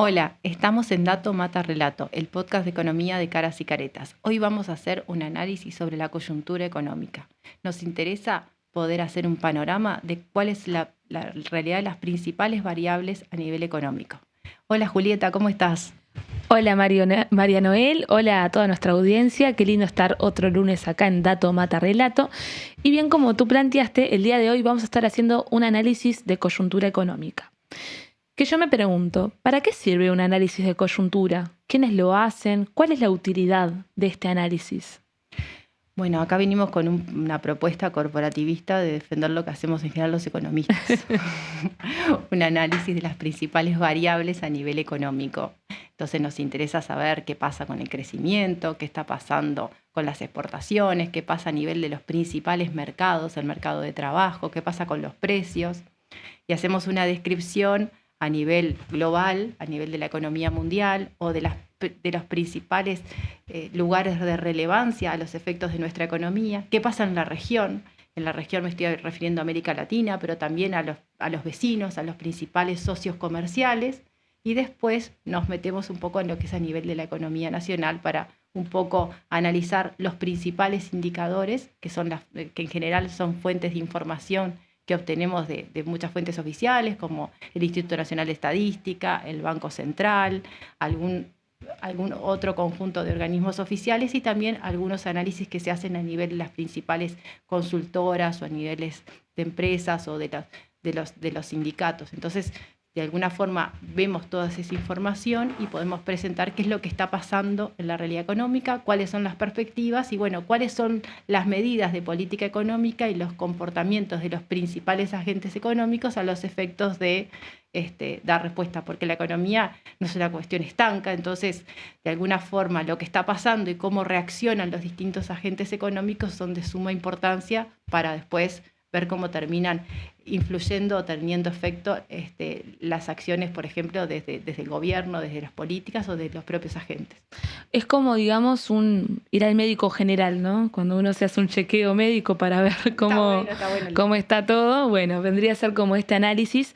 Hola, estamos en Dato Mata Relato, el podcast de economía de caras y caretas. Hoy vamos a hacer un análisis sobre la coyuntura económica. Nos interesa poder hacer un panorama de cuál es la realidad de las principales variables a nivel económico. Hola Julieta, ¿cómo estás? Hola María Noel, hola a toda nuestra audiencia, qué lindo estar otro lunes acá en Dato Mata Relato. Y bien como tú planteaste, el día de hoy vamos a estar haciendo un análisis de coyuntura económica. Que yo me pregunto, ¿para qué sirve un análisis de coyuntura? ¿Quiénes lo hacen? ¿Cuál es la utilidad de este análisis? Bueno, acá venimos con una propuesta corporativista de defender lo que hacemos en general los economistas. Un análisis de las principales variables a nivel económico. Entonces nos interesa saber qué pasa con el crecimiento, qué está pasando con las exportaciones, qué pasa a nivel de los principales mercados, el mercado de trabajo, qué pasa con los precios. Y hacemos una descripción a nivel global, a nivel de la economía mundial o de los principales lugares de relevancia a los efectos de nuestra economía, qué pasa en la región. En la región me estoy refiriendo a América Latina, pero también a los vecinos, a los principales socios comerciales, y después nos metemos un poco en lo que es a nivel de la economía nacional para un poco analizar los principales indicadores, que en general son fuentes de información que obtenemos de muchas fuentes oficiales, como el Instituto Nacional de Estadística, el Banco Central, algún otro conjunto de organismos oficiales y también algunos análisis que se hacen a nivel de las principales consultoras o a niveles de empresas o de los sindicatos. Entonces, de alguna forma vemos toda esa información y podemos presentar qué es lo que está pasando en la realidad económica, cuáles son las perspectivas y, bueno, cuáles son las medidas de política económica y los comportamientos de los principales agentes económicos a los efectos de dar respuesta, porque la economía no es una cuestión estanca, entonces, de alguna forma, lo que está pasando y cómo reaccionan los distintos agentes económicos son de suma importancia para después ver cómo terminan influyendo o teniendo efecto las acciones, por ejemplo, desde el gobierno, desde las políticas o de los propios agentes. Es como, digamos, ir al médico general, ¿no? Cuando uno se hace un chequeo médico para ver cómo está todo, bueno, vendría a ser como este análisis,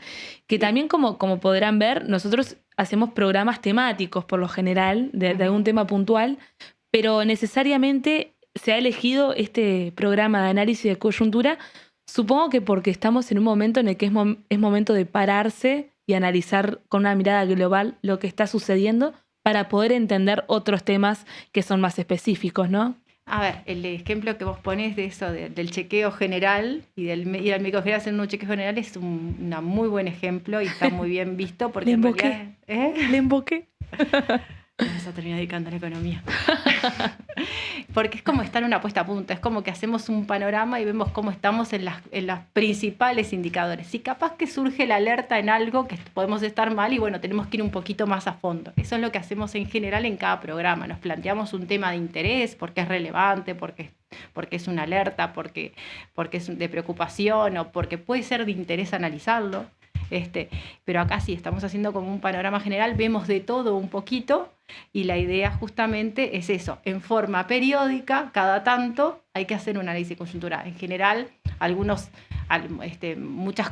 que también como podrán ver, nosotros hacemos programas temáticos por lo general, de algún tema puntual, pero necesariamente se ha elegido este programa de análisis de coyuntura. Supongo que porque estamos en un momento en el que es momento de pararse y analizar con una mirada global lo que está sucediendo para poder entender otros temas que son más específicos, ¿no? A ver, el ejemplo que vos ponés de eso, del chequeo general y del ir al médico general haciendo un chequeo general es un muy buen ejemplo y está muy bien visto porque en realidad... Le invoqué. Vamos a terminar dedicando a la economía. Porque es como estar en una puesta a punto, es como que hacemos un panorama y vemos cómo estamos en los principales indicadores. Si capaz que surge la alerta en algo que podemos estar mal y bueno, tenemos que ir un poquito más a fondo. Eso es lo que hacemos en general en cada programa. Nos planteamos un tema de interés, porque es relevante, porque es una alerta, porque es de preocupación o porque puede ser de interés analizarlo. Pero acá sí, estamos haciendo como un panorama general, vemos de todo un poquito y la idea justamente es eso, en forma periódica, cada tanto hay que hacer un análisis coyuntural. En general, muchas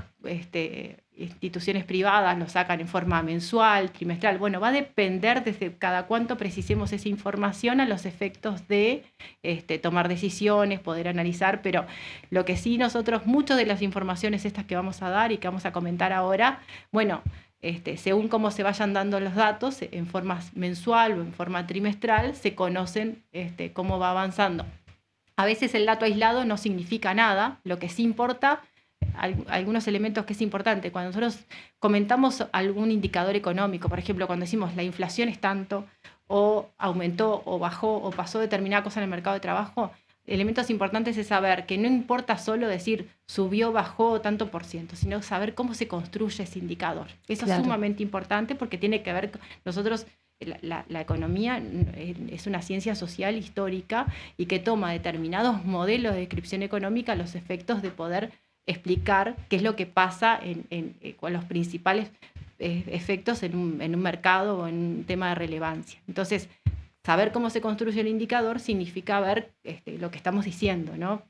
instituciones privadas lo sacan en forma mensual, trimestral. Bueno, va a depender desde cada cuánto precisemos esa información a los efectos de tomar decisiones, poder analizar, pero lo que sí nosotros, muchas de las informaciones estas que vamos a dar y que vamos a comentar ahora, bueno, según cómo se vayan dando los datos, en forma mensual o en forma trimestral, se conocen cómo va avanzando. A veces el dato aislado no significa nada, lo que sí importa, algunos elementos que es importante. Cuando nosotros comentamos algún indicador económico, por ejemplo, cuando decimos la inflación es tanto, o aumentó, o bajó, o pasó determinada cosa en el mercado de trabajo, elementos importantes es saber que no importa solo decir subió, bajó tanto por ciento, sino saber cómo se construye ese indicador. Eso es sumamente importante porque tiene que ver con nosotros. La economía es una ciencia social histórica y que toma determinados modelos de descripción económica a los efectos de poder explicar qué es lo que pasa con los principales efectos en un mercado o en un tema de relevancia. Entonces, saber cómo se construye el indicador significa ver lo que estamos diciendo, ¿no?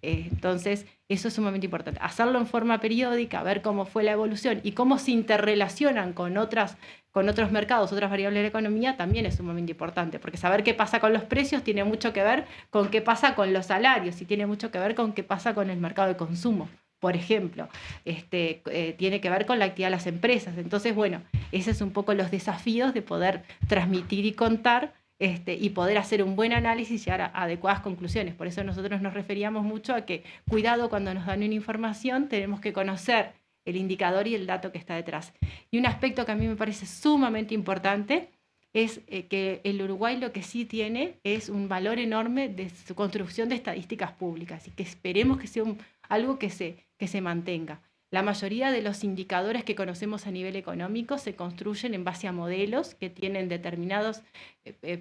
Entonces, eso es sumamente importante. Hacerlo en forma periódica, ver cómo fue la evolución y cómo se interrelacionan con otras con otros mercados, otras variables de la economía, también es sumamente importante, porque saber qué pasa con los precios tiene mucho que ver con qué pasa con los salarios y tiene mucho que ver con qué pasa con el mercado de consumo. Por ejemplo, tiene que ver con la actividad de las empresas. Entonces, bueno, esos son un poco los desafíos de poder transmitir y contar y poder hacer un buen análisis y llegar a adecuadas conclusiones. Por eso nosotros nos referíamos mucho a que, cuidado, cuando nos dan una información, tenemos que conocer el indicador y el dato que está detrás. Y un aspecto que a mí me parece sumamente importante es que el Uruguay lo que sí tiene es un valor enorme de su construcción de estadísticas públicas y que esperemos que sea algo que se mantenga. La mayoría de los indicadores que conocemos a nivel económico se construyen en base a modelos que tienen determinados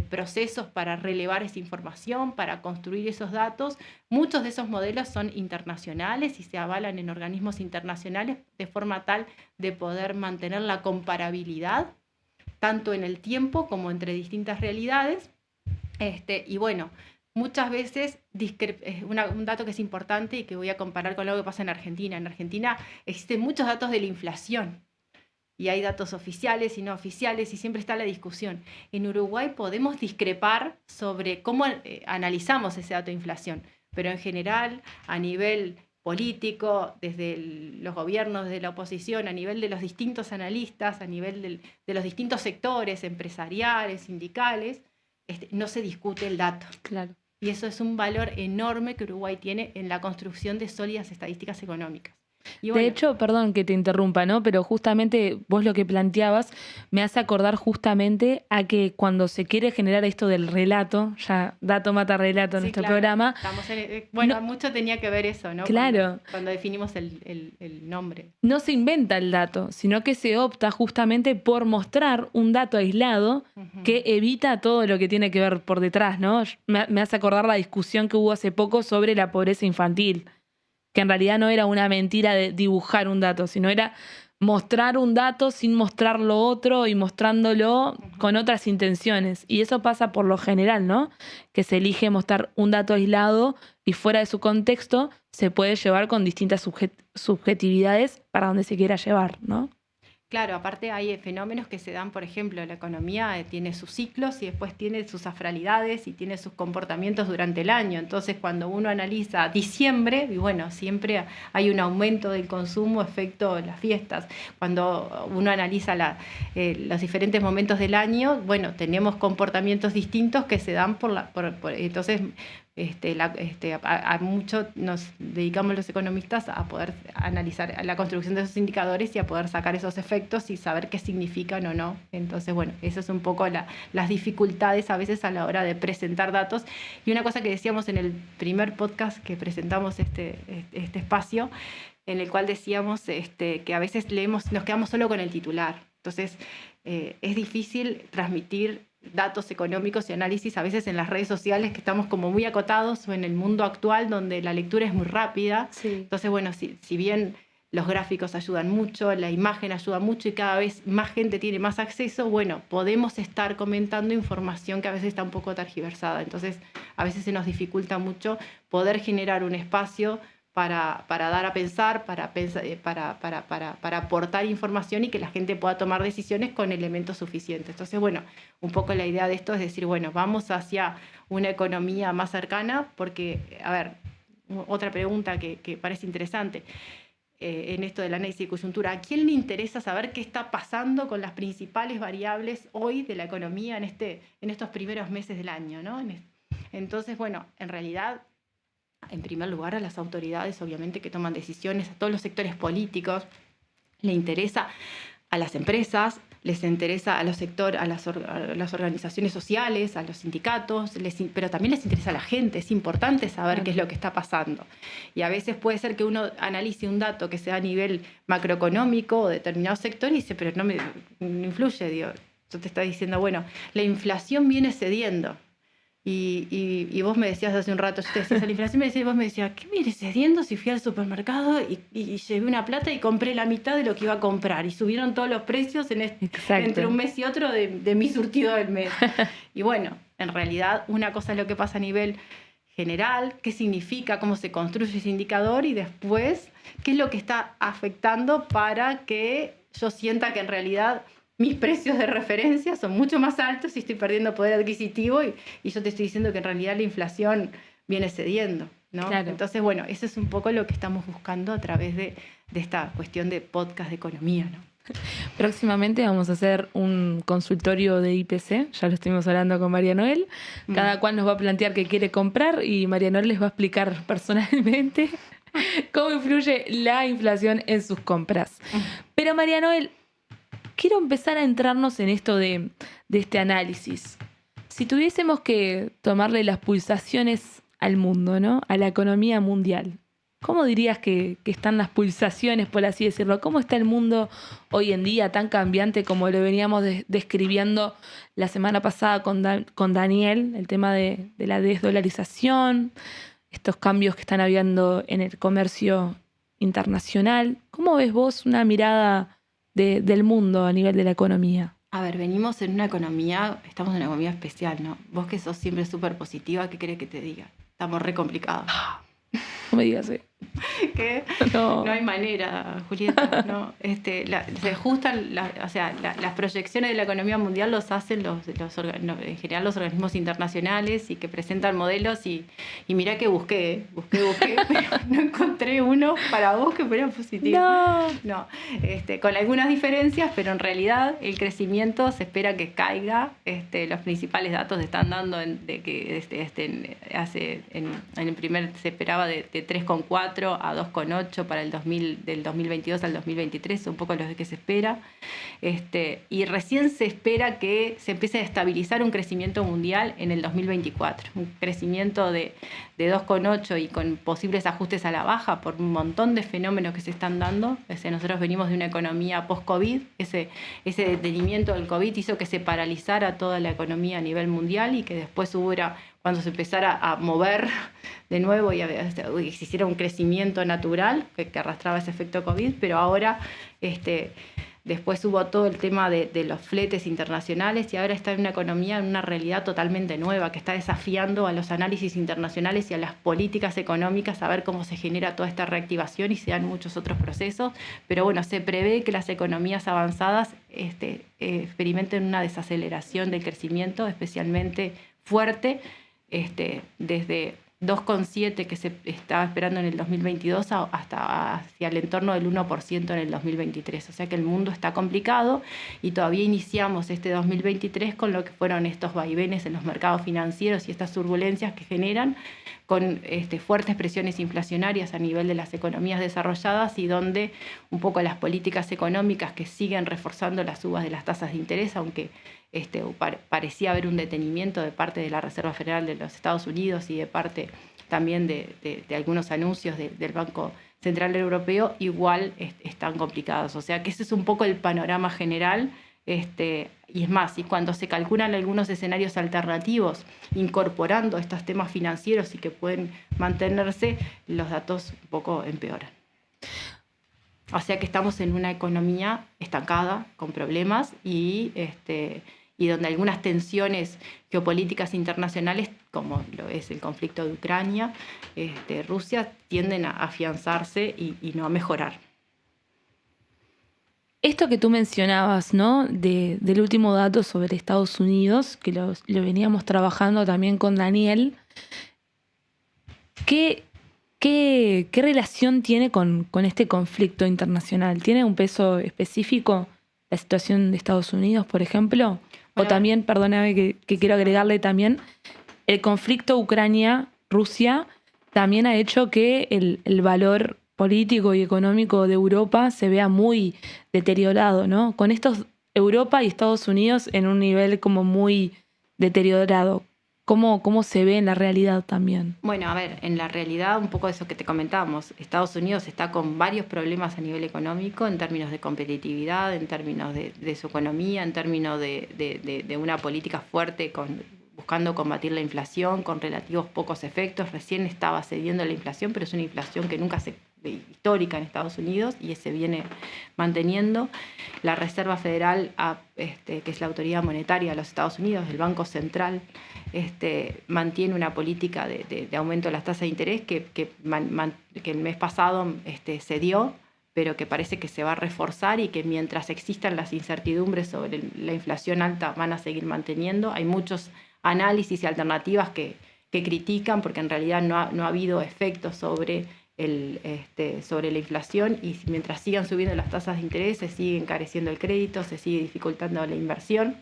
procesos para relevar esa información, para construir esos datos. Muchos de esos modelos son internacionales y se avalan en organismos internacionales de forma tal de poder mantener la comparabilidad tanto en el tiempo como entre distintas realidades. Y bueno, muchas veces, un dato que es importante y que voy a comparar con lo que pasa en Argentina. En Argentina existen muchos datos de la inflación y hay datos oficiales y no oficiales y siempre está la discusión. En Uruguay podemos discrepar sobre cómo analizamos ese dato de inflación, pero en general, a nivel político, desde los gobiernos, desde la oposición, a nivel de los distintos analistas, a nivel de los distintos sectores empresariales, sindicales, no se discute el dato. Claro. Y eso es un valor enorme que Uruguay tiene en la construcción de sólidas estadísticas económicas. Y bueno, de hecho, perdón que te interrumpa, ¿no? Pero justamente vos lo que planteabas me hace acordar justamente a que cuando se quiere generar esto del relato, ya dato mata relato en nuestro programa. Mucho tenía que ver eso, ¿no? Claro. Cuando definimos el nombre. No se inventa el dato, sino que se opta justamente por mostrar un dato aislado que evita todo lo que tiene que ver por detrás, ¿no? Me hace acordar la discusión que hubo hace poco sobre la pobreza infantil, que en realidad no era una mentira de dibujar un dato, sino era mostrar un dato sin mostrar lo otro y mostrándolo con otras intenciones. Y eso pasa por lo general, ¿no? Que se elige mostrar un dato aislado y fuera de su contexto se puede llevar con distintas subjetividades para donde se quiera llevar, ¿no? Claro, aparte hay fenómenos que se dan, por ejemplo, la economía tiene sus ciclos y después tiene sus safralidades y tiene sus comportamientos durante el año. Entonces, cuando uno analiza diciembre, y bueno, siempre hay un aumento del consumo efecto las fiestas. Cuando uno analiza los diferentes momentos del año, bueno, tenemos comportamientos distintos que se dan entonces, a mucho nos dedicamos los economistas a poder analizar la construcción de esos indicadores y a poder sacar esos efectos y saber qué significan o no. Entonces, bueno, eso es un poco las dificultades a veces a la hora de presentar datos. Y una cosa que decíamos en el primer podcast que presentamos este espacio, en el cual decíamos que a veces nos quedamos solo con el titular. Entonces, es difícil transmitir datos económicos y análisis a veces en las redes sociales, que estamos como muy acotados, o en el mundo actual donde la lectura es muy rápida. Sí. Entonces, bueno, si bien los gráficos ayudan mucho, la imagen ayuda mucho y cada vez más gente tiene más acceso, bueno, podemos estar comentando información que a veces está un poco tergiversada. Entonces, a veces se nos dificulta mucho poder generar un espacio para dar a pensar, para aportar información y que la gente pueda tomar decisiones con elementos suficientes. Entonces, bueno, un poco la idea de esto es decir, bueno, vamos hacia una economía más cercana, porque, a ver, otra pregunta que parece interesante en esto del análisis de coyuntura, ¿a quién le interesa saber qué está pasando con las principales variables hoy de la economía en estos primeros meses del año, ¿no? Entonces, bueno, en realidad, en primer lugar, a las autoridades, obviamente, que toman decisiones, a todos los sectores políticos, le interesa a las empresas, les interesa a los sectores, a las organizaciones sociales, a los sindicatos, pero también les interesa a la gente. Es importante saber qué es lo que está pasando. Y a veces puede ser que uno analice un dato que sea a nivel macroeconómico o determinado sector y dice, pero no influye, digo. Yo te está diciendo, bueno, la inflación viene cediendo. Y vos me decías hace un rato, yo te decía la inflación, vos me decías, ¿qué viene cediendo si fui al supermercado y llevé una plata y compré la mitad de lo que iba a comprar? Y subieron todos los precios entre un mes y otro de mi surtido del mes. Y bueno, en realidad una cosa es lo que pasa a nivel general, qué significa, cómo se construye ese indicador y después qué es lo que está afectando para que yo sienta que en realidad mis precios de referencia son mucho más altos y estoy perdiendo poder adquisitivo y yo te estoy diciendo que en realidad la inflación viene cediendo, ¿no? Claro. Entonces, bueno, eso es un poco lo que estamos buscando a través de esta cuestión de podcast de economía, ¿no? Próximamente vamos a hacer un consultorio de IPC, ya lo estuvimos hablando con María Noel. Cada cual nos va a plantear qué quiere comprar y María Noel les va a explicar personalmente cómo influye la inflación en sus compras. Pero María Noel, quiero empezar a entrarnos en esto de este análisis. Si tuviésemos que tomarle las pulsaciones al mundo, ¿no? A la economía mundial, ¿cómo dirías que están las pulsaciones, por así decirlo? ¿Cómo está el mundo hoy en día tan cambiante como lo veníamos describiendo la semana pasada con Daniel? El tema de la desdolarización, estos cambios que están habiendo en el comercio internacional. ¿Cómo ves vos una mirada del mundo a nivel de la economía? A ver, venimos en una economía, estamos en una economía especial, ¿no? Vos que sos siempre súper positiva, ¿qué querés que te diga? Estamos re complicados. No me digas eso. ¿Qué? No hay manera, Julieta. No, se ajustan, las proyecciones de la economía mundial los hacen en general los organismos internacionales y que presentan modelos y mirá que busqué, pero no encontré uno para vos que fuera positivo. No. Con algunas diferencias, pero en realidad el crecimiento se espera que caiga. Los principales datos están dando de que en el primer se esperaba de 3,4 a 2,8 para del 2022 al 2023, un poco lo que se espera. Y recién se espera que se empiece a estabilizar un crecimiento mundial en el 2024. Un crecimiento de 2,8 y con posibles ajustes a la baja por un montón de fenómenos que se están dando. Nosotros venimos de una economía post-COVID. Ese detenimiento del COVID hizo que se paralizara toda la economía a nivel mundial y que después cuando se empezara a mover de nuevo y existiera un crecimiento natural que arrastraba ese efecto COVID, pero ahora después hubo todo el tema de los fletes internacionales y ahora está en una economía, en una realidad totalmente nueva que está desafiando a los análisis internacionales y a las políticas económicas a ver cómo se genera toda esta reactivación y se dan muchos otros procesos, pero bueno, se prevé que las economías avanzadas experimenten una desaceleración del crecimiento especialmente fuerte, desde 2,7 que se estaba esperando en el 2022 hasta hacia el entorno del 1% en el 2023. O sea que el mundo está complicado y todavía iniciamos este 2023 con lo que fueron estos vaivenes en los mercados financieros y estas turbulencias que generan con fuertes presiones inflacionarias a nivel de las economías desarrolladas y donde un poco las políticas económicas que siguen reforzando las subas de las tasas de interés, aunque parecía haber un detenimiento de parte de la Reserva Federal de los Estados Unidos y de parte también de algunos anuncios del Banco Central Europeo, igual están complicados. O sea que ese es un poco el panorama general. Y es más, y cuando se calculan algunos escenarios alternativos incorporando estos temas financieros y que pueden mantenerse, los datos un poco empeoran. O sea que estamos en una economía estancada, con problemas y donde algunas tensiones geopolíticas internacionales, como lo es el conflicto de Ucrania, Rusia, tienden a afianzarse y no a mejorar. Esto que tú mencionabas, ¿no? Del último dato sobre Estados Unidos, que lo veníamos trabajando también con Daniel, ¿qué relación tiene con este conflicto internacional? ¿Tiene un peso específico la situación de Estados Unidos, por ejemplo? Bueno, o también, perdóname que quiero agregarle también, el conflicto Ucrania-Rusia también ha hecho que el valor político y económico de Europa se vea muy deteriorado, ¿no? Con estos Europa y Estados Unidos en un nivel como muy deteriorado. ¿Cómo se ve en la realidad también? Bueno, a ver, en la realidad un poco de eso que te comentábamos. Estados Unidos está con varios problemas a nivel económico en términos de competitividad, en términos de su economía, en términos de una política fuerte buscando combatir la inflación con relativos pocos efectos. Recién estaba cediendo la inflación, pero es una inflación que nunca histórica en Estados Unidos y se viene manteniendo. La Reserva Federal, que es la autoridad monetaria de los Estados Unidos, el Banco Central, mantiene una política de aumento de las tasas de interés que el mes pasado cedió, pero que parece que se va a reforzar y que mientras existan las incertidumbres sobre la inflación alta van a seguir manteniendo. Hay muchos análisis y alternativas que critican porque en realidad no ha habido efectos sobre la inflación, y mientras sigan subiendo las tasas de interés se sigue encareciendo el crédito, se sigue dificultando la inversión,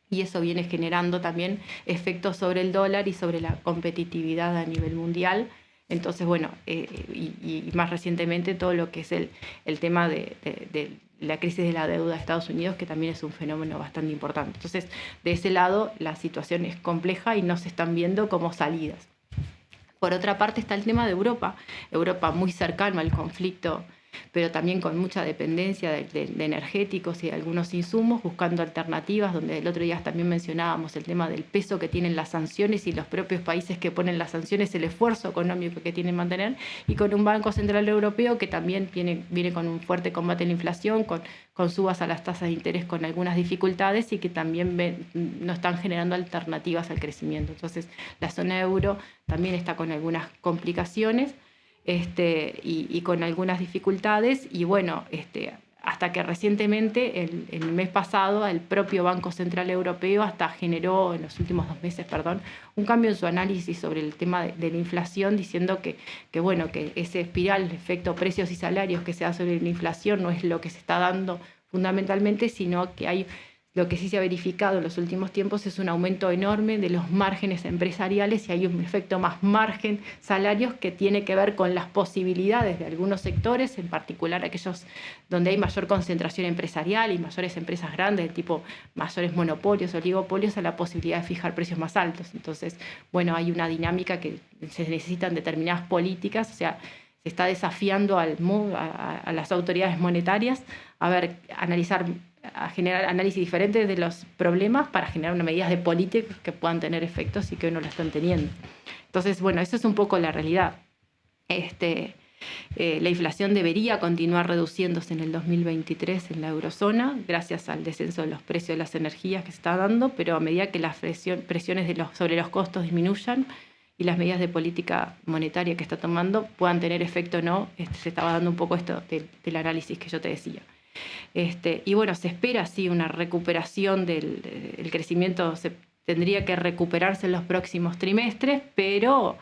y eso viene generando también efectos sobre el dólar y sobre la competitividad a nivel mundial. Entonces, bueno, y más recientemente todo lo que es el tema de la crisis de la deuda de Estados Unidos, que también es un fenómeno bastante importante. Entonces, de ese lado, la situación es compleja y no se están viendo como salidas. Por otra parte está el tema de Europa muy cercano al conflicto, pero también con mucha dependencia de energéticos y de algunos insumos, buscando alternativas, donde el otro día también mencionábamos el tema del peso que tienen las sanciones y los propios países que ponen las sanciones, el esfuerzo económico que tienen que mantener, y con un Banco Central Europeo que también viene con un fuerte combate a la inflación, con subas a las tasas de interés con algunas dificultades, y que también no están generando alternativas al crecimiento. Entonces, la zona euro también está con algunas complicaciones, y con algunas dificultades, y bueno, hasta que recientemente, el mes pasado, el propio Banco Central Europeo hasta generó, en los últimos 2 meses, un cambio en su análisis sobre el tema de la inflación, diciendo que ese espiral, el efecto precios y salarios que se da sobre la inflación no es lo que se está dando fundamentalmente, sino que lo que sí se ha verificado en los últimos tiempos es un aumento enorme de los márgenes empresariales, y hay un efecto más margen salarios que tiene que ver con las posibilidades de algunos sectores, en particular aquellos donde hay mayor concentración empresarial y mayores empresas grandes, de tipo mayores monopolios, oligopolios, a la posibilidad de fijar precios más altos. Entonces, bueno, hay una dinámica que se necesitan determinadas políticas, o sea, se está desafiando a las autoridades monetarias a generar análisis diferentes de los problemas para generar unas medidas de política que puedan tener efectos y que hoy no lo están teniendo. Entonces, bueno, eso es un poco la realidad. La inflación debería continuar reduciéndose en el 2023 en la eurozona, gracias al descenso de los precios de las energías que se está dando, pero a medida que las presiones sobre los costos disminuyan y las medidas de política monetaria que está tomando puedan tener efecto o no, se estaba dando un poco esto del análisis que yo te decía. Y bueno, se espera sí una recuperación el crecimiento, tendría que recuperarse en los próximos trimestres, pero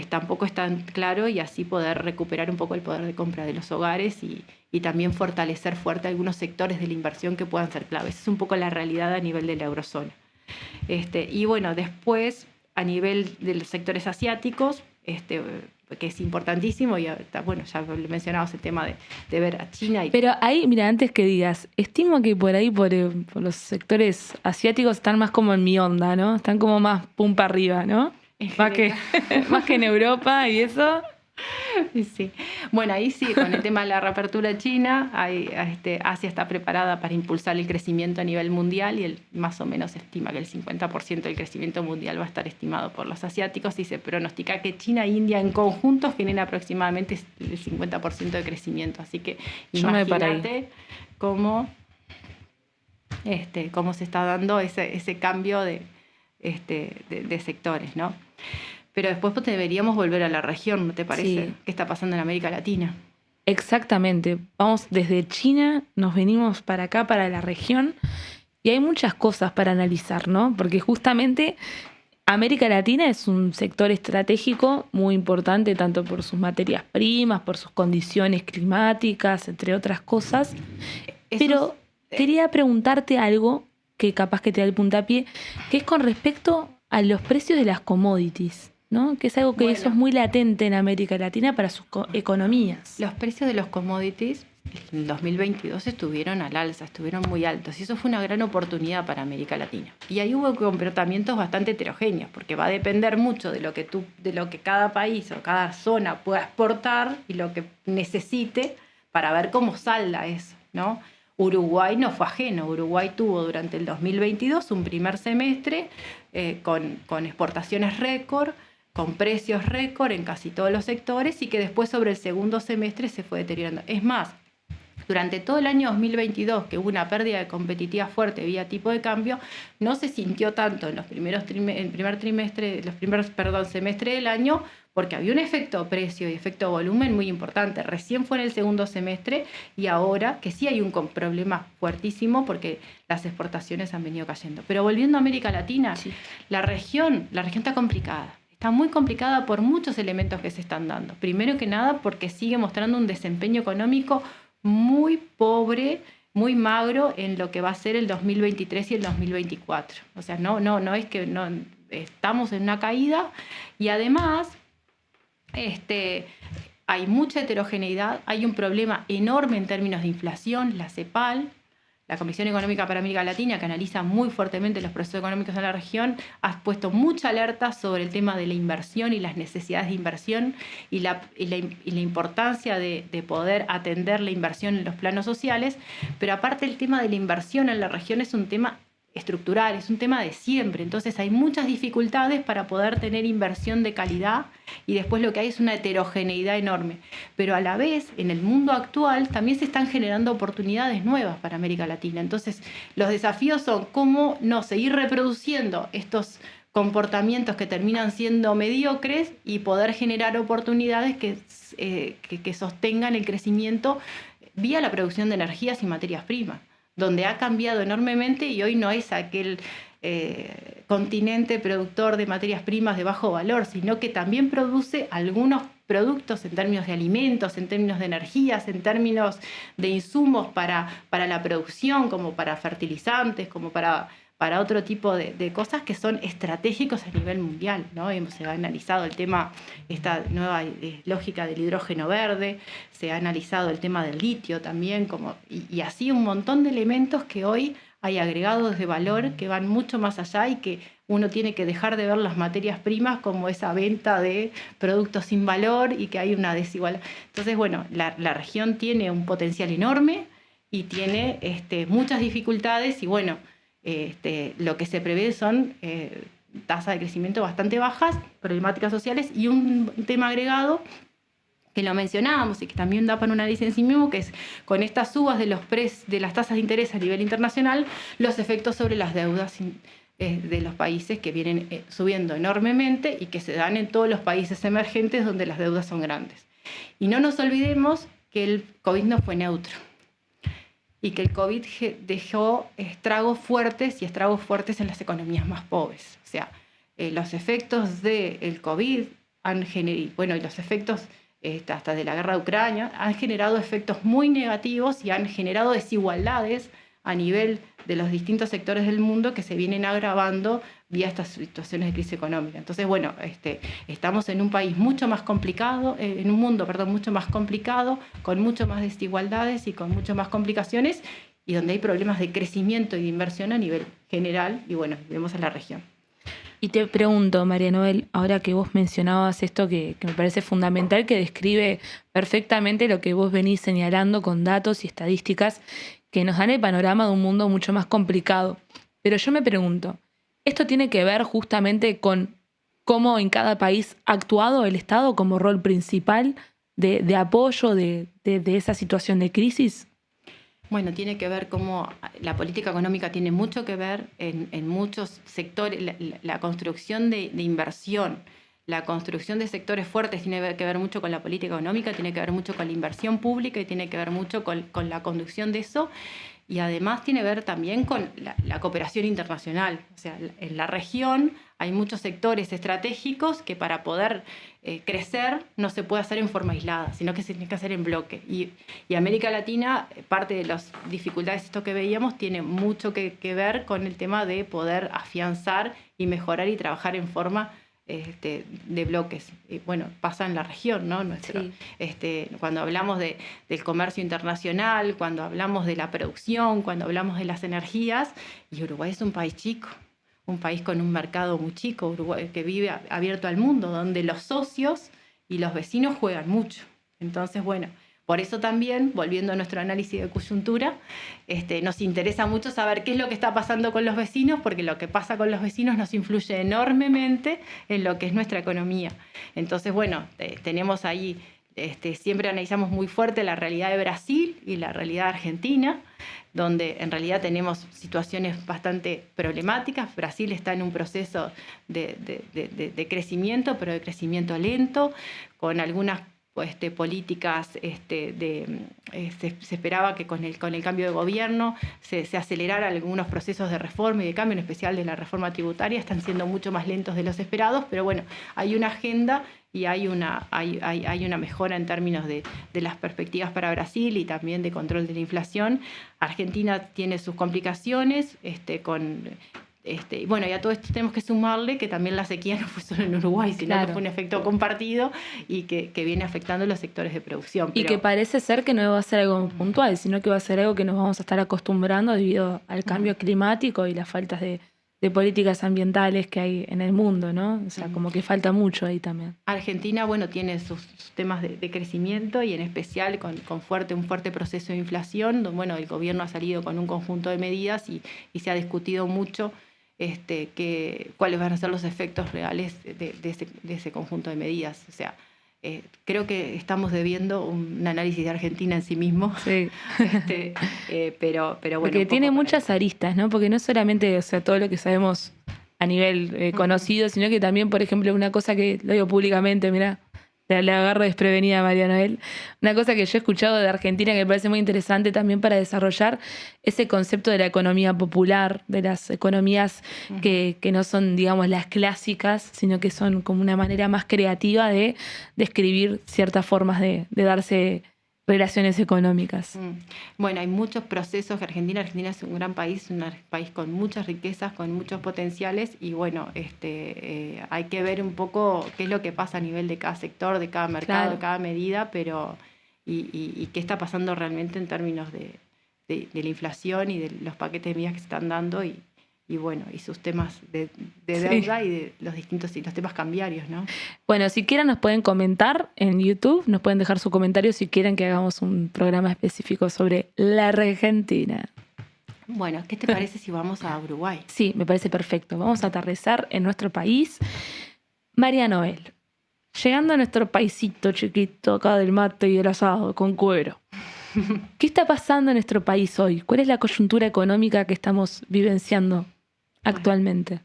tampoco es tan claro, y así poder recuperar un poco el poder de compra de los hogares y también fortalecer fuerte algunos sectores de la inversión que puedan ser claves. Es un poco la realidad a nivel de la eurozona. Y bueno, después a nivel de los sectores asiáticos, que es importantísimo, y bueno, ya mencionabas el tema de ver a China. Pero ahí, mira, antes que digas, estimo que por ahí, por los sectores asiáticos están más como en mi onda, ¿no? Están como más pum para arriba, ¿no? Más que en Europa y eso. Sí. Bueno, ahí sí, con el tema de la reapertura china, Asia está preparada para impulsar el crecimiento a nivel mundial, y más o menos se estima que el 50% del crecimiento mundial va a estar estimado por los asiáticos, y se pronostica que China e India en conjunto generan aproximadamente el 50% de crecimiento. Así que imagínate cómo se está dando ese cambio de sectores, ¿no? Pero después deberíamos volver a la región, ¿no te parece? Sí. ¿Qué está pasando en América Latina? Exactamente. Vamos desde China, nos venimos para acá, para la región, y hay muchas cosas para analizar, ¿no? Porque justamente América Latina es un sector estratégico muy importante, tanto por sus materias primas, por sus condiciones climáticas, entre otras cosas. Pero quería preguntarte algo que capaz que te da el puntapié, que es con respecto a los precios de las commodities, ¿no? Que es algo que eso es muy latente en América Latina para sus economías. Los precios de los commodities en 2022 estuvieron al alza, estuvieron muy altos, y eso fue una gran oportunidad para América Latina. Y ahí hubo comportamientos bastante heterogéneos, porque va a depender mucho de lo que cada país o cada zona pueda exportar y lo que necesite para ver cómo salda eso, ¿no? Uruguay no fue ajeno. Uruguay tuvo durante el 2022 un primer semestre con exportaciones récord, con precios récord en casi todos los sectores, y que después sobre el segundo semestre se fue deteriorando. Es más, durante todo el año 2022, que hubo una pérdida de competitividad fuerte vía tipo de cambio, no se sintió tanto en los primer semestre del año, porque había un efecto precio y efecto volumen muy importante. Recién fue en el segundo semestre y ahora que sí hay un problema fuertísimo porque las exportaciones han venido cayendo. Pero volviendo a América Latina, sí, la región está complicada. Está muy complicada por muchos elementos que se están dando. Primero que nada porque sigue mostrando un desempeño económico muy pobre, muy magro en lo que va a ser el 2023 y el 2024. O sea, no es que no estamos en una caída y además hay mucha heterogeneidad, hay un problema enorme en términos de inflación, la CEPAL, la Comisión Económica para América Latina, que analiza muy fuertemente los procesos económicos en la región, ha puesto mucha alerta sobre el tema de la inversión y las necesidades de inversión y la importancia de poder atender la inversión en los planos sociales, pero aparte el tema de la inversión en la región es un tema estructural, es un tema de siempre, entonces hay muchas dificultades para poder tener inversión de calidad y después lo que hay es una heterogeneidad enorme, pero a la vez en el mundo actual también se están generando oportunidades nuevas para América Latina, entonces los desafíos son cómo no seguir reproduciendo estos comportamientos que terminan siendo mediocres y poder generar oportunidades que sostengan el crecimiento vía la producción de energías y materias primas, donde ha cambiado enormemente y hoy no es aquel continente productor de materias primas de bajo valor, sino que también produce algunos productos en términos de alimentos, en términos de energías, en términos de insumos para la producción, como para fertilizantes, como para otro tipo de cosas que son estratégicos a nivel mundial, ¿no? Se ha analizado el tema, esta nueva lógica del hidrógeno verde, se ha analizado el tema del litio también, y así un montón de elementos que hoy hay agregados de valor que van mucho más allá y que uno tiene que dejar de ver las materias primas como esa venta de productos sin valor y que hay una desigualdad. Entonces, bueno, la región tiene un potencial enorme y tiene muchas dificultades y bueno, lo que se prevé son tasas de crecimiento bastante bajas, problemáticas sociales y un tema agregado que lo mencionábamos y que también da para un análisis en sí mismo, que es con estas subas de las tasas de interés a nivel internacional, los efectos sobre las deudas de los países que vienen subiendo enormemente y que se dan en todos los países emergentes donde las deudas son grandes. Y no nos olvidemos que el COVID no fue neutro y que el COVID dejó estragos fuertes en las economías más pobres. O sea, los efectos del COVID han generado, bueno, y los efectos hasta de la guerra de Ucrania, han generado efectos muy negativos y han generado desigualdades a nivel de los distintos sectores del mundo que se vienen agravando vía estas situaciones de crisis económica. Entonces, bueno, estamos en un país mucho más complicado, en un mundo, mucho más complicado, con mucho más desigualdades y con mucho más complicaciones, y donde hay problemas de crecimiento y de inversión a nivel general, y bueno, vemos a la región. Y te pregunto, María Noel, ahora que vos mencionabas esto que me parece fundamental, que describe perfectamente lo que vos venís señalando con datos y estadísticas que nos dan el panorama de un mundo mucho más complicado. Pero yo me pregunto, ¿esto tiene que ver justamente con cómo en cada país ha actuado el Estado como rol principal de apoyo de esa situación de crisis? Bueno, tiene que ver cómo la política económica tiene mucho que ver en muchos sectores, la construcción de inversión, la construcción de sectores fuertes tiene que ver mucho con la política económica, tiene que ver mucho con la inversión pública y tiene que ver mucho con la conducción de eso. Y además tiene que ver también con la cooperación internacional. O sea, en la región hay muchos sectores estratégicos que para poder crecer no se puede hacer en forma aislada, sino que se tiene que hacer en bloque. Y América Latina, parte de las dificultades esto que veíamos, tiene mucho que ver con el tema de poder afianzar y mejorar y trabajar en forma de bloques. Y bueno, pasa en la región, ¿no? Sí. Cuando hablamos del comercio internacional, cuando hablamos de la producción, cuando hablamos de las energías, y Uruguay es un país chico, un país con un mercado muy chico, Uruguay, que vive abierto al mundo, donde los socios y los vecinos juegan mucho. Entonces, bueno, por eso también, volviendo a nuestro análisis de coyuntura, nos interesa mucho saber qué es lo que está pasando con los vecinos, porque lo que pasa con los vecinos nos influye enormemente en lo que es nuestra economía. Entonces, bueno, tenemos ahí siempre analizamos muy fuerte la realidad de Brasil y la realidad de Argentina, donde en realidad tenemos situaciones bastante problemáticas. Brasil está en un proceso de crecimiento, pero de crecimiento lento, con algunas políticas, se esperaba que con el cambio de gobierno se acelerara algunos procesos de reforma y de cambio, en especial de la reforma tributaria. Están siendo mucho más lentos de los esperados, pero bueno, hay una agenda y hay una mejora en términos de las perspectivas para Brasil y también de control de la inflación. Argentina tiene sus complicaciones bueno, y a todo esto tenemos que sumarle que también la sequía no fue solo en Uruguay, sino que fue un efecto compartido y que viene afectando los sectores de producción. Y que parece ser que no va a ser algo puntual, sino que va a ser algo que nos vamos a estar acostumbrando debido al cambio climático y las faltas de políticas ambientales que hay en el mundo, ¿no? O sea, como que falta mucho ahí también. Argentina, bueno, tiene sus temas de crecimiento y en especial con un fuerte proceso de inflación. Bueno, el gobierno ha salido con un conjunto de medidas y se ha discutido mucho cuáles van a ser los efectos reales de ese conjunto de medidas. O sea, creo que estamos debiendo un análisis de Argentina en sí mismo. Sí. Pero bueno. Porque tiene muchas aristas, ¿no? Porque no solamente, o sea, todo lo que sabemos a nivel conocido, sino que también, por ejemplo, una cosa que lo digo públicamente, mirá, le agarro desprevenida a María Noel. Una cosa que yo he escuchado de Argentina que me parece muy interesante también para desarrollar ese concepto de la economía popular, de las economías que no son, digamos, las clásicas, sino que son como una manera más creativa de describir ciertas formas de darse relaciones económicas. Bueno, hay muchos procesos que Argentina es un gran país, un país con muchas riquezas, con muchos potenciales y bueno, hay que ver un poco qué es lo que pasa a nivel de cada sector, de cada mercado, de cada medida, pero y qué está pasando realmente en términos de la inflación y de los paquetes de medidas que se están dando y bueno, y sus temas de deuda y de los temas cambiarios, ¿no? Bueno, si quieren nos pueden comentar en YouTube, nos pueden dejar su comentario si quieren que hagamos un programa específico sobre la Argentina. Bueno, ¿qué te parece si vamos a Uruguay? Sí, me parece perfecto. Vamos a aterrizar en nuestro país. María Noel, llegando a nuestro paisito chiquito acá del mate y el asado con cuero. ¿Qué está pasando en nuestro país hoy? ¿Cuál es la coyuntura económica que estamos vivenciando actualmente?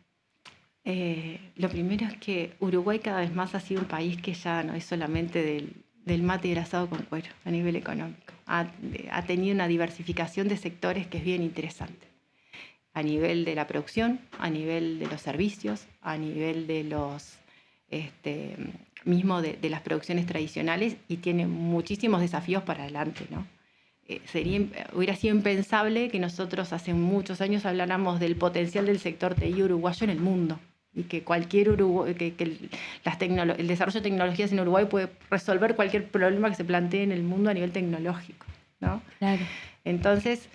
Lo primero es que Uruguay cada vez más ha sido un país que ya no es solamente del mate y el asado con cuero a nivel económico. Ha tenido una diversificación de sectores que es bien interesante. A nivel de la producción, a nivel de los servicios, a nivel de los mismo de las producciones tradicionales y tiene muchísimos desafíos para adelante, ¿no? Hubiera sido impensable que nosotros hace muchos años habláramos del potencial del sector TI uruguayo en el mundo y que el desarrollo de tecnologías en Uruguay puede resolver cualquier problema que se plantee en el mundo a nivel tecnológico, ¿no? Claro. Entonces,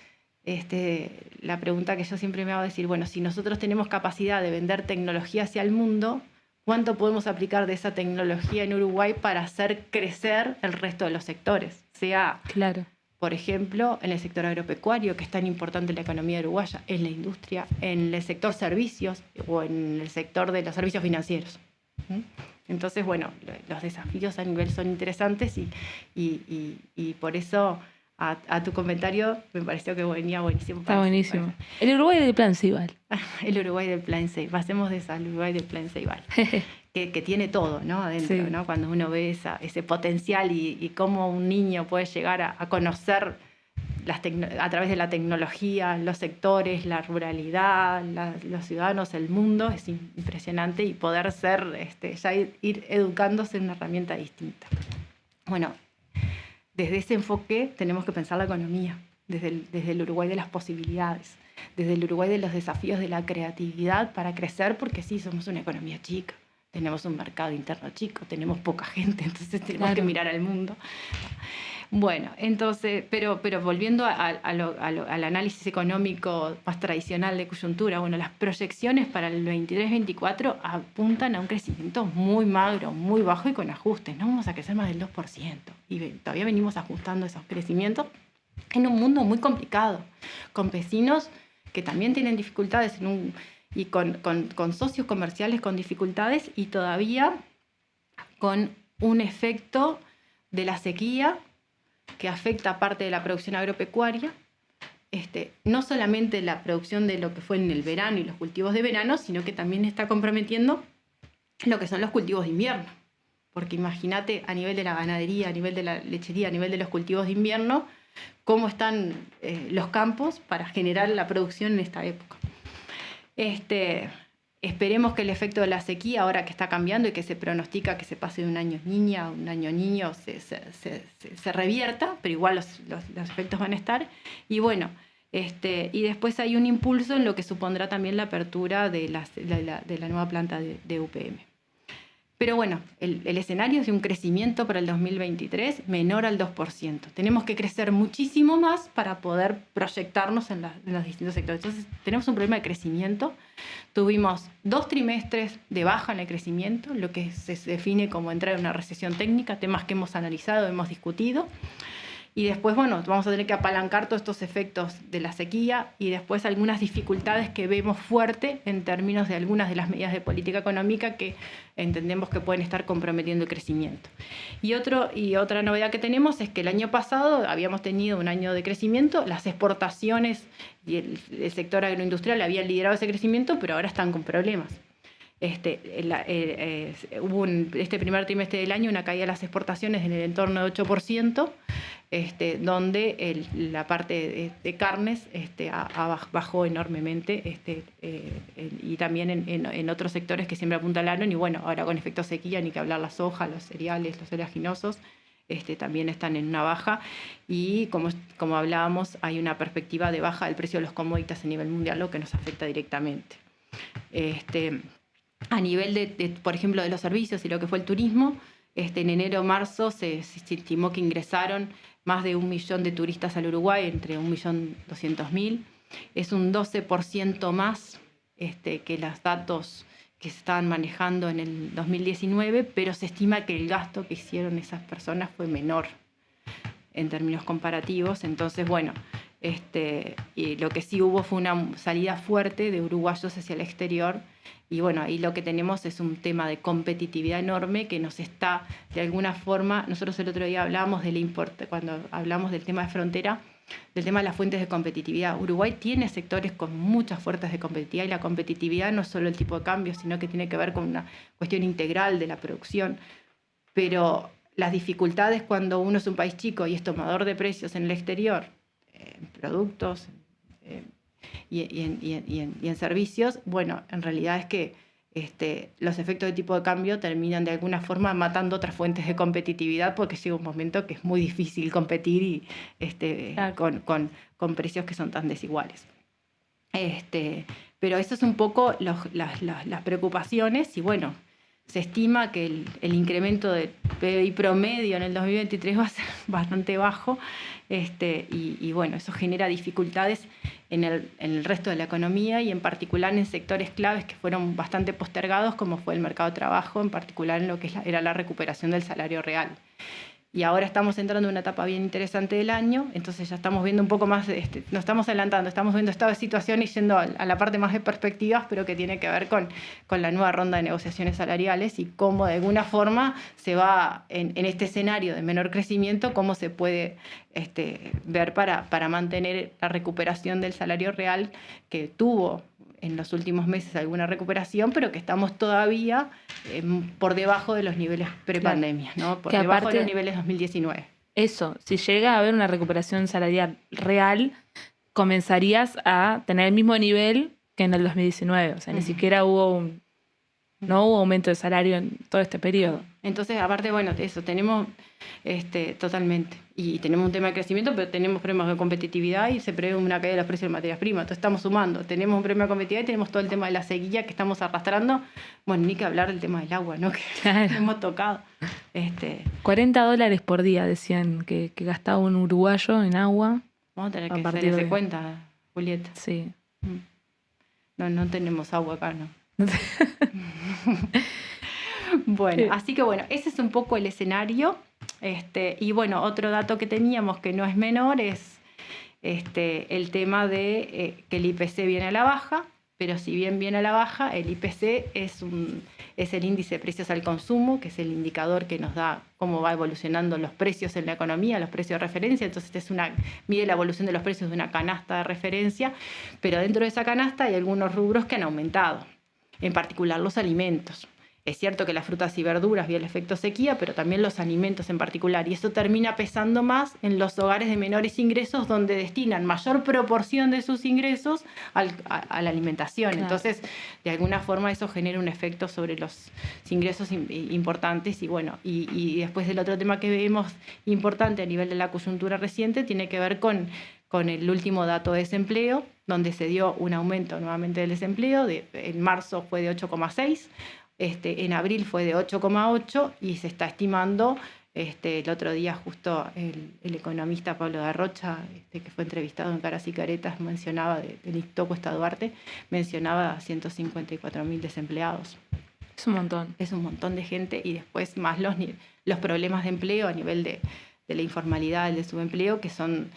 la pregunta que yo siempre me hago es decir, bueno, si nosotros tenemos capacidad de vender tecnología hacia el mundo, ¿cuánto podemos aplicar de esa tecnología en Uruguay para hacer crecer el resto de los sectores? Claro. Por ejemplo, en el sector agropecuario, que es tan importante en la economía uruguaya, en la industria, en el sector servicios o en el sector de los servicios financieros. Entonces, bueno, los desafíos a nivel son interesantes y por eso a tu comentario me pareció que venía buenísimo. Está buenísimo. El Uruguay del Plan Ceibal. El Uruguay del Plan Ceibal. Pasemos de eso al Uruguay del Plan Ceibal. que tiene todo, ¿no? Adentro, sí. ¿No? Cuando uno ve ese potencial y cómo un niño puede llegar a conocer a través de la tecnología, los sectores, la ruralidad, los ciudadanos, el mundo, es impresionante y poder ser, ya ir educándose en una herramienta distinta. Bueno, desde ese enfoque tenemos que pensar la economía, desde el Uruguay de las posibilidades, desde el Uruguay de los desafíos de la creatividad para crecer, porque sí, somos una economía chica. Tenemos un mercado interno chico, tenemos poca gente, entonces tenemos que mirar al mundo. Bueno, entonces, pero volviendo al análisis económico más tradicional de coyuntura, bueno, las proyecciones para el 23-24 apuntan a un crecimiento muy magro, muy bajo y con ajustes. No vamos a crecer más del 2%. Y todavía venimos ajustando esos crecimientos en un mundo muy complicado, con vecinos que también tienen dificultades y con socios comerciales con dificultades y todavía con un efecto de la sequía que afecta a parte de la producción agropecuaria, no solamente la producción de lo que fue en el verano y los cultivos de verano, sino que también está comprometiendo lo que son los cultivos de invierno. Porque imagínate a nivel de la ganadería, a nivel de la lechería, a nivel de los cultivos de invierno, cómo están los campos para generar la producción en esta época. Esperemos que el efecto de la sequía, ahora que está cambiando y que se pronostica que se pase de un año niña a un año niño, se revierta, pero igual los efectos van a estar. Y bueno, y después hay un impulso en lo que supondrá también la apertura de la nueva planta de UPM. Pero bueno, el escenario es de un crecimiento para el 2023 menor al 2%. Tenemos que crecer muchísimo más para poder proyectarnos en los distintos sectores. Entonces, tenemos un problema de crecimiento. Tuvimos 2 trimestres de baja en el crecimiento, lo que se define como entrar en una recesión técnica, temas que hemos analizado, hemos discutido. Y después, bueno, vamos a tener que apalancar todos estos efectos de la sequía y después algunas dificultades que vemos fuerte en términos de algunas de las medidas de política económica que entendemos que pueden estar comprometiendo el crecimiento. Y otra novedad que tenemos es que el año pasado habíamos tenido un año de crecimiento, las exportaciones y el sector agroindustrial habían liderado ese crecimiento, pero ahora están con problemas. Hubo este primer trimestre del año una caída de las exportaciones en el entorno de 8%, donde la parte de carnes bajó enormemente, y también en otros sectores que siempre apuntaron, y bueno, ahora con efecto sequía, ni que hablar, la soja, los cereales, los oleaginosos, también están en una baja, y como hablábamos, hay una perspectiva de baja del precio de los commodities a nivel mundial, lo que nos afecta directamente. A nivel por ejemplo, de los servicios y lo que fue el turismo, en enero-marzo se estimó que ingresaron más de 1 millón de turistas al Uruguay, entre 1.200.000. Es un 12% más que los datos que se estaban manejando en el 2019, pero se estima que el gasto que hicieron esas personas fue menor en términos comparativos. Entonces, bueno, y lo que sí hubo fue una salida fuerte de uruguayos hacia el exterior, y bueno, ahí lo que tenemos es un tema de competitividad enorme que nos está, de alguna forma, nosotros el otro día hablábamos cuando hablamos del tema de frontera, del tema de las fuentes de competitividad. Uruguay tiene sectores con muchas fuentes de competitividad, y la competitividad no es solo el tipo de cambio, sino que tiene que ver con una cuestión integral de la producción. Pero las dificultades cuando uno es un país chico y es tomador de precios en el exterior, en productos y en servicios, bueno, en realidad es que los efectos de tipo de cambio terminan de alguna forma matando otras fuentes de competitividad, porque llega un momento que es muy difícil competir claro, con precios que son tan desiguales. Pero eso es un poco las preocupaciones, y bueno, se estima que el incremento del PBI promedio en el 2023 va a ser bastante bajo, y bueno, eso genera dificultades en el resto de la economía, y en particular en sectores claves que fueron bastante postergados, como fue el mercado de trabajo, en particular en lo que era la recuperación del salario real. Y ahora estamos entrando en una etapa bien interesante del año, entonces ya estamos viendo un poco más, nos estamos adelantando, estamos viendo esta situación y yendo a la parte más de perspectivas, pero que tiene que ver con la nueva ronda de negociaciones salariales, y cómo de alguna forma se va, en este escenario de menor crecimiento, cómo se puede ver para mantener la recuperación del salario real, que tuvo en los últimos meses alguna recuperación, pero que estamos todavía por debajo de los niveles prepandemia, ¿no? Por debajo de los niveles 2019. Eso, si llega a haber una recuperación salarial real, comenzarías a tener el mismo nivel que en el 2019. O sea, ni siquiera no hubo aumento de salario en todo este periodo. Entonces, aparte, bueno, eso, tenemos totalmente. Y tenemos un tema de crecimiento, pero tenemos problemas de competitividad, y se prevé una caída de los precios de materias primas. Entonces, estamos sumando. Tenemos un problema de competitividad y tenemos todo el tema de la sequía que estamos arrastrando. Bueno, ni que hablar del tema del agua, ¿no? Que claro, hemos tocado. $40 por día, decían, que gastaba un uruguayo en agua. Vamos a tener que hacer ese cuenta, Julieta. Sí. No tenemos agua acá, ¿no? Bueno, así que bueno, ese es un poco el escenario. Y bueno, otro dato que teníamos que no es menor es el tema de que el IPC viene a la baja, pero si bien viene a la baja, el IPC es el índice de precios al consumo, que es el indicador que nos da cómo va evolucionando los precios en la economía, los precios de referencia. Entonces mide la evolución de los precios de una canasta de referencia, pero dentro de esa canasta hay algunos rubros que han aumentado, en particular los alimentos. Es cierto que las frutas y verduras vía el efecto sequía, pero también los alimentos en particular. Y eso termina pesando más en los hogares de menores ingresos, donde destinan mayor proporción de sus ingresos a la alimentación. Claro. Entonces, de alguna forma eso genera un efecto sobre los ingresos importantes. Y bueno, y después del otro tema que vemos importante a nivel de la coyuntura reciente, tiene que ver con el último dato de desempleo, donde se dio un aumento nuevamente del desempleo. En marzo fue de 8,6%. En abril fue de 8,8 y se está estimando, el otro día justo el economista Pablo de Rocha, que fue entrevistado en Caras y Caretas, mencionaba, del Instituto Cuesta Duarte, mencionaba 154.000 desempleados. Es un montón. Es un montón de gente, y después más los problemas de empleo a nivel de la informalidad, el de subempleo, que son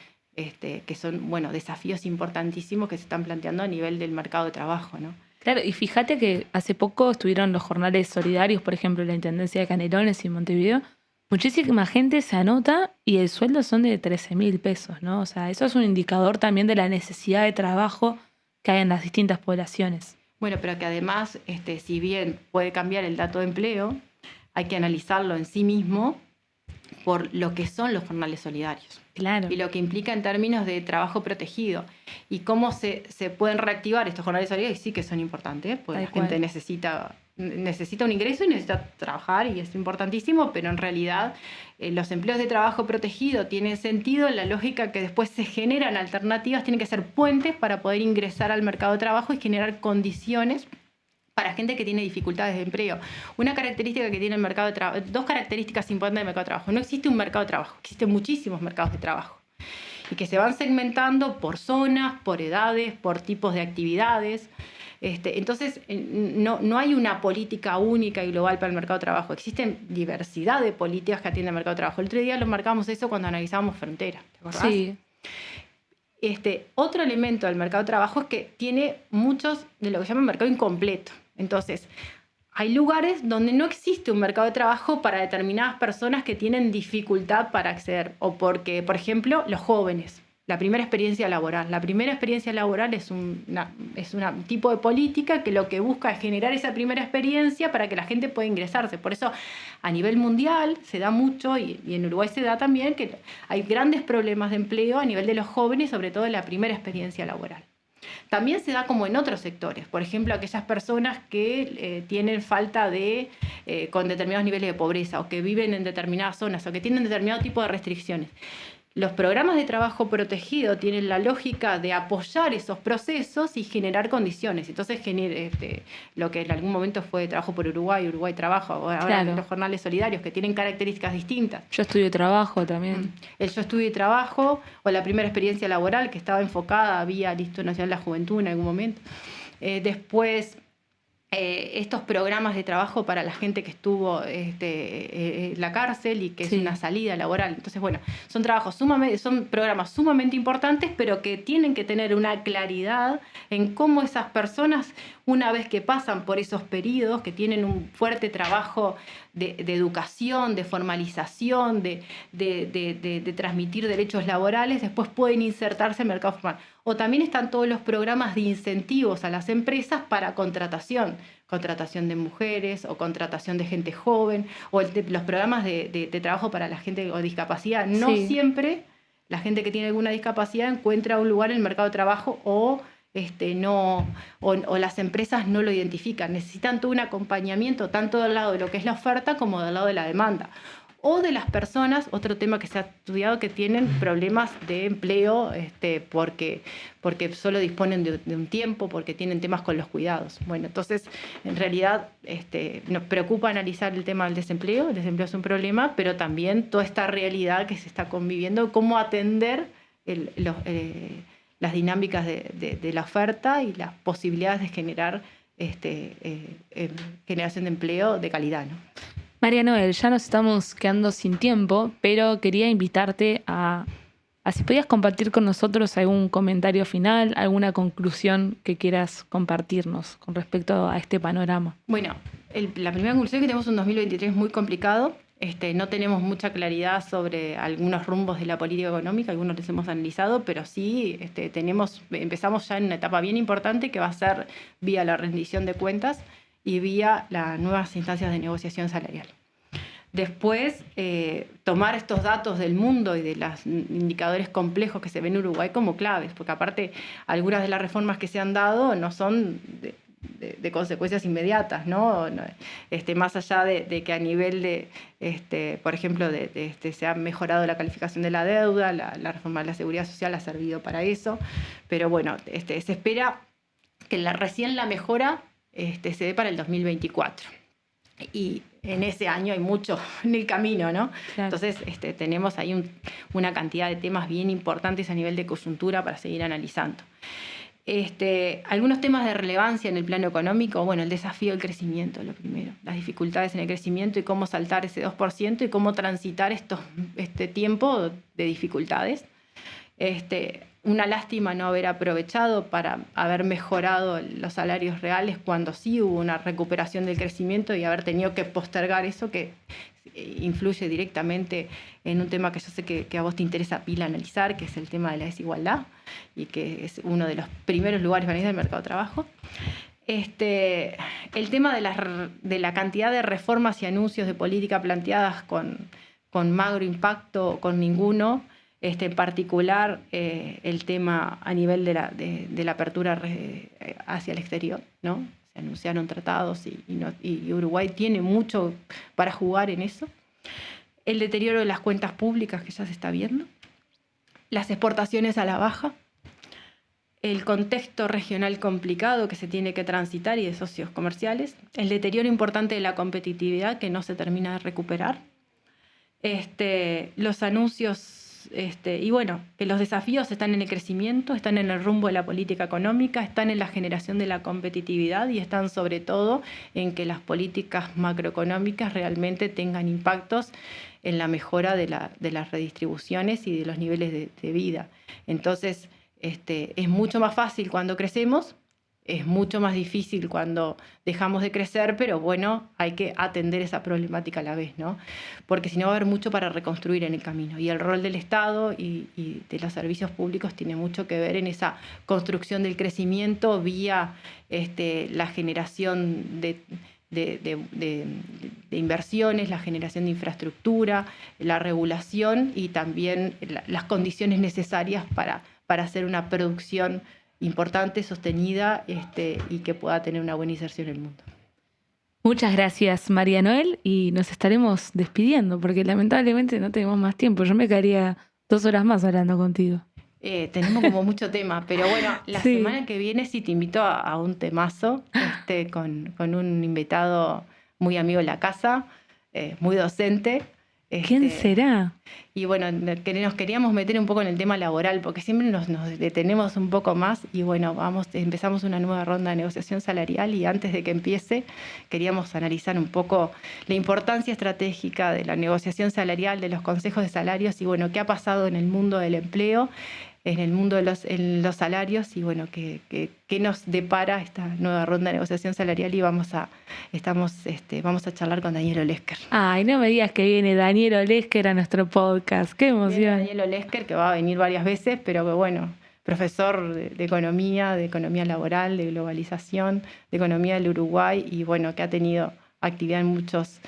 bueno, desafíos importantísimos que se están planteando a nivel del mercado de trabajo, ¿no? Claro, y fíjate que hace poco estuvieron los jornales solidarios, por ejemplo, en la Intendencia de Canelones y Montevideo. Muchísima gente se anota y el sueldo son de 13.000 pesos, ¿no? O sea, eso es un indicador también de la necesidad de trabajo que hay en las distintas poblaciones. Bueno, pero que además, si bien puede cambiar el dato de empleo, hay que analizarlo en sí mismo por lo que son los jornales solidarios. Claro. Y lo que implica en términos de trabajo protegido. Y cómo se pueden reactivar estos jornales solidarios, y sí que son importantes, porque la gente necesita un ingreso y necesita trabajar, y es importantísimo, pero en realidad los empleos de trabajo protegido tienen sentido en la lógica que después se generan alternativas, tienen que ser puentes para poder ingresar al mercado de trabajo y generar condiciones para gente que tiene dificultades de empleo. Una característica que tiene el mercado de trabajo, dos características importantes del mercado de trabajo. No existe un mercado de trabajo, existen muchísimos mercados de trabajo, y que se van segmentando por zonas, por edades, por tipos de actividades. Entonces, no hay una política única y global para el mercado de trabajo. Existen diversidad de políticas que atienden al mercado de trabajo. El otro día lo marcamos eso cuando analizábamos fronteras, ¿te acordás? Sí. Otro elemento del mercado de trabajo es que tiene muchos de lo que se llama mercado incompleto. Entonces, hay lugares donde no existe un mercado de trabajo para determinadas personas que tienen dificultad para acceder, o porque, por ejemplo, los jóvenes, la primera experiencia laboral. La primera experiencia laboral es un tipo de política que lo que busca es generar esa primera experiencia para que la gente pueda ingresarse. Por eso, a nivel mundial se da mucho, y en Uruguay se da también, que hay grandes problemas de empleo a nivel de los jóvenes, sobre todo en la primera experiencia laboral. También se da como en otros sectores, por ejemplo, aquellas personas que tienen falta con determinados niveles de pobreza, o que viven en determinadas zonas, o que tienen determinado tipo de restricciones. Los programas de trabajo protegido tienen la lógica de apoyar esos procesos y generar condiciones. Entonces, lo que en algún momento fue Trabajo por Uruguay, Uruguay Trabajo, ahora claro, los jornales solidarios, que tienen características distintas. Yo estudio trabajo también. El Yo Estudio y Trabajo, o la primera experiencia laboral, que estaba enfocada vía el Instituto Nacional de la Juventud en algún momento. Después, estos programas de trabajo para la gente que estuvo en la cárcel y que es una salida laboral. Entonces, bueno, son programas sumamente importantes, pero que tienen que tener una claridad en cómo esas personas, una vez que pasan por esos periodos, que tienen un fuerte trabajo de educación, de formalización, de transmitir derechos laborales, después pueden insertarse en el mercado formal. O también están todos los programas de incentivos a las empresas para contratación de mujeres, o contratación de gente joven, o los programas de trabajo para la gente con discapacidad. No siempre la gente que tiene alguna discapacidad encuentra un lugar en el mercado de trabajo, o las empresas no lo identifican. Necesitan todo un acompañamiento, tanto del lado de lo que es la oferta como del lado de la demanda. O de las personas, otro tema que se ha estudiado, que tienen problemas de empleo porque solo disponen de un tiempo, porque tienen temas con los cuidados. Bueno, entonces, en realidad, nos preocupa analizar el tema del desempleo. El desempleo es un problema, pero también toda esta realidad que se está conviviendo, cómo atender las dinámicas de la oferta y las posibilidades de generar generación de empleo de calidad, ¿no? María Noel, ya nos estamos quedando sin tiempo, pero quería invitarte a Así podías compartir con nosotros algún comentario final, alguna conclusión que quieras compartirnos con respecto a este panorama. Bueno, la primera conclusión es que tenemos un 2023 muy complicado. No tenemos mucha claridad sobre algunos rumbos de la política económica, algunos los hemos analizado, pero sí empezamos ya en una etapa bien importante que va a ser vía la rendición de cuentas y vía las nuevas instancias de negociación salarial. Después, tomar estos datos del mundo y de los indicadores complejos que se ven en Uruguay como claves, porque aparte algunas de las reformas que se han dado no son de consecuencias inmediatas, ¿no? Más allá de que a nivel por ejemplo, se ha mejorado la calificación de la deuda, la reforma de la seguridad social ha servido para eso, pero bueno, se espera que recién la mejora se dé para el 2024. Y en ese año hay mucho en el camino, ¿no? Claro. Entonces tenemos ahí una cantidad de temas bien importantes a nivel de coyuntura para seguir analizando. Algunos temas de relevancia en el plano económico, bueno, el desafío del crecimiento, lo primero, las dificultades en el crecimiento y cómo saltar ese 2% y cómo transitar este tiempo de dificultades. Una lástima no haber aprovechado para haber mejorado los salarios reales cuando sí hubo una recuperación del crecimiento y haber tenido que postergar eso, que influye directamente en un tema que yo sé que a vos te interesa pila analizar, que es el tema de la desigualdad y que es uno de los primeros lugares para analizar el mercado de trabajo. El tema de la cantidad de reformas y anuncios de política planteadas con magro impacto o con ninguno. En particular, el tema a nivel de la apertura hacia el exterior, ¿no? Se anunciaron tratados y Uruguay tiene mucho para jugar en eso. El deterioro de las cuentas públicas que ya se está viendo. Las exportaciones a la baja. El contexto regional complicado que se tiene que transitar y de socios comerciales. El deterioro importante de la competitividad que no se termina de recuperar. Los anuncios. Y bueno, que los desafíos están en el crecimiento, están en el rumbo de la política económica, están en la generación de la competitividad y están sobre todo en que las políticas macroeconómicas realmente tengan impactos en la mejora de las redistribuciones y de los niveles de vida. Entonces, es mucho más fácil cuando crecemos. Es mucho más difícil cuando dejamos de crecer, pero bueno, hay que atender esa problemática a la vez, ¿no? Porque si no va a haber mucho para reconstruir en el camino. Y el rol del Estado y de los servicios públicos tiene mucho que ver en esa construcción del crecimiento vía la generación de inversiones, la generación de infraestructura, la regulación y también las condiciones necesarias para hacer una producción importante, sostenida y que pueda tener una buena inserción en el mundo. Muchas gracias, María Noel, y nos estaremos despidiendo porque lamentablemente no tenemos más tiempo. Yo me quedaría 2 horas más hablando contigo. Tenemos como mucho tema, pero bueno, la semana que viene sí te invito a un temazo con un invitado muy amigo de la casa, muy docente. ¿Quién será? Y bueno, nos queríamos meter un poco en el tema laboral, porque siempre nos detenemos un poco más y bueno, empezamos una nueva ronda de negociación salarial y antes de que empiece queríamos analizar un poco la importancia estratégica de la negociación salarial, de los consejos de salarios y bueno, qué ha pasado en el mundo del empleo, en el mundo de los salarios y bueno, qué nos depara esta nueva ronda de negociación salarial y vamos a charlar con Daniel Olesker. Ay, no me digas que viene Daniel Olesker a nuestro podcast, qué emoción. Viene Daniel Olesker, que va a venir varias veces, pero que bueno, profesor de economía laboral, de globalización, de economía del Uruguay y bueno, que ha tenido actividad en muchos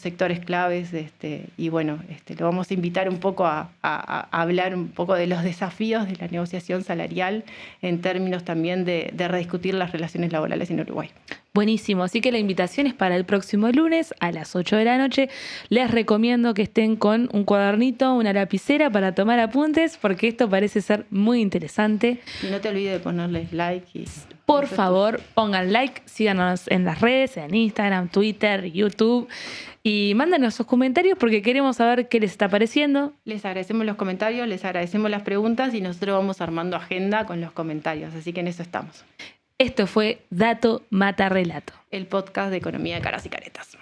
sectores claves y bueno, lo vamos a invitar un poco a hablar un poco de los desafíos de la negociación salarial en términos también de rediscutir las relaciones laborales en Uruguay. Buenísimo, así que la invitación es para el próximo lunes a las 8 de la noche. Les recomiendo que estén con un cuadernito, una lapicera para tomar apuntes, porque esto parece ser muy interesante. Y no te olvides de ponerles like. Por favor, pongan like, síganos en las redes, en Instagram, Twitter, YouTube. Y mándanos sus comentarios porque queremos saber qué les está pareciendo. Les agradecemos los comentarios, les agradecemos las preguntas y nosotros vamos armando agenda con los comentarios. Así que en eso estamos. Esto fue Dato Mata Relato. El podcast de Economía de Caras y Caretas.